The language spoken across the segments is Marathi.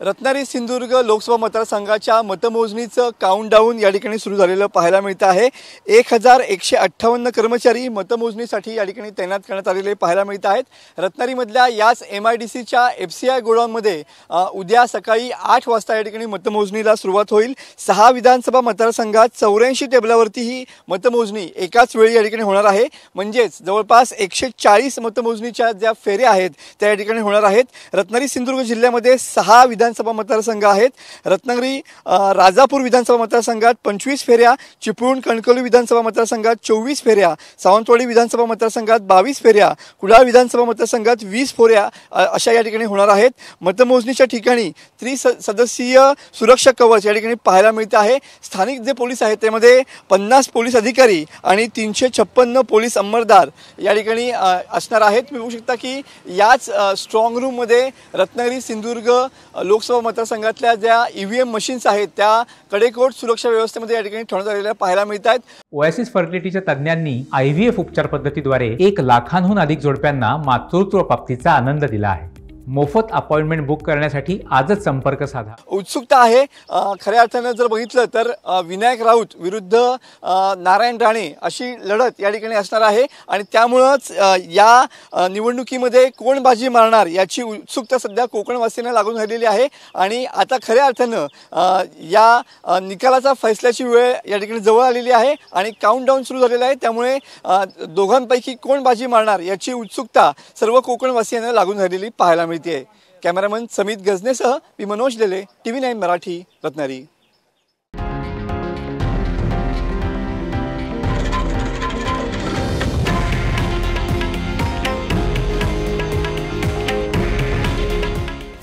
रत्नागिरी सिंधुदुर्ग लोकसभा मतदारसंघाच्या मतमोजणीचं काउंटडाऊन या ठिकाणी सुरू झालेलं पाहायला मिळतं आहे। 1158 कर्मचारी मतमोजणीसाठी या ठिकाणी तैनात करण्यात आलेले पाहायला मिळत आहेत। रत्नागिरीमधल्या याच MIDCच्या FCI गोडाऊनमध्ये उद्या सकाळी 8 वाजता या ठिकाणी मतमोजणीला सुरुवात होईल। 6 विधानसभा मतदारसंघात 84 टेबलावरती ही मतमोजणी एकाच वेळी या ठिकाणी होणार आहे। म्हणजेच जवळपास 140 मतमोजणीच्या ज्या फेऱ्या आहेत त्या या ठिकाणी होणार आहेत। रत्नागिरी सिंधुदुर्ग जिल्ह्यामध्ये 6 विधानसभा मतदारसंघ आहेत। रत्नागिरी राजापूर विधानसभा मतदारसंघात 25 फेऱ्या, चिपळूण कणकवली विधानसभा मतदारसंघात 24 फेऱ्या, सावंतवाडी विधानसभा मतदारसंघात 22 फेऱ्या, कुडाळ विधानसभा मतदारसंघात 20 फेऱ्या अशा या ठिकाणी होणार आहेत। मतमोजणीच्या ठिकाणी त्रिसदस्यीय सुरक्षा कवच या ठिकाणी पाहायला मिळते आहे। स्थानिक जे पोलीस आहेत त्यामध्ये 50 पोलीस अधिकारी आणि 356 पोलीस अंमलदार या ठिकाणी असणार आहेत। तुम्ही बघू शकता की याच स्ट्रॉंग रूम मध्ये रत्नागिरी सिंधुदुर्ग लोकसभा मतदारसंघातल्या ज्या EVM मशीन्स आहेत त्या कडेकोट सुरक्षा व्यवस्थेमध्ये या ठिकाणी ठेवण्यात आलेल्या पाहायला मिळत आहेत। ओएसिस फर्टिलिटीच्या तज्ञांनी IVF उपचार पद्धतीद्वारे 1 लाखांहून अधिक जोडप्यांना मातृत्व प्राप्तीचा आनंद दिला आहे। मोफत अपॉइंटमेंट बुक करण्यासाठी आजच संपर्क साधा। उत्सुकता आहे खऱ्या अर्थाने जर बघितलं तर विनायक राऊत विरुद्ध नारायण राणे अशी लढत या ठिकाणी असणार आहे आणि त्यामुळेच या निवडणुकीमध्ये कोण बाजी मारणार याची उत्सुकता सध्या कोकणवासीयांना लागून राहिलेली आहे। आणि आता खऱ्या अर्थानं या निकालाचा फैसल्याची वेळ या ठिकाणी जवळ आलेली आहे आणि काउंटडाऊन सुरू झालेला आहे। त्यामुळे दोघांपैकी कोण बाजी मारणार याची उत्सुकता सर्व कोकणवासीयांना लागून राहिलेली पाहायला मिळते। कॅमेरामन समित गजनेसह मी मनोज लेले, TV9 मराठी, रत्नागिरी।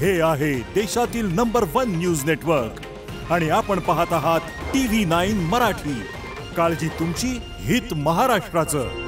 हे आहे देशातील नंबर 1 न्यूज नेटवर्क आणि आपण पाहत आहात TV9 मराठी। काळजी तुमची, हित महाराष्ट्राचं।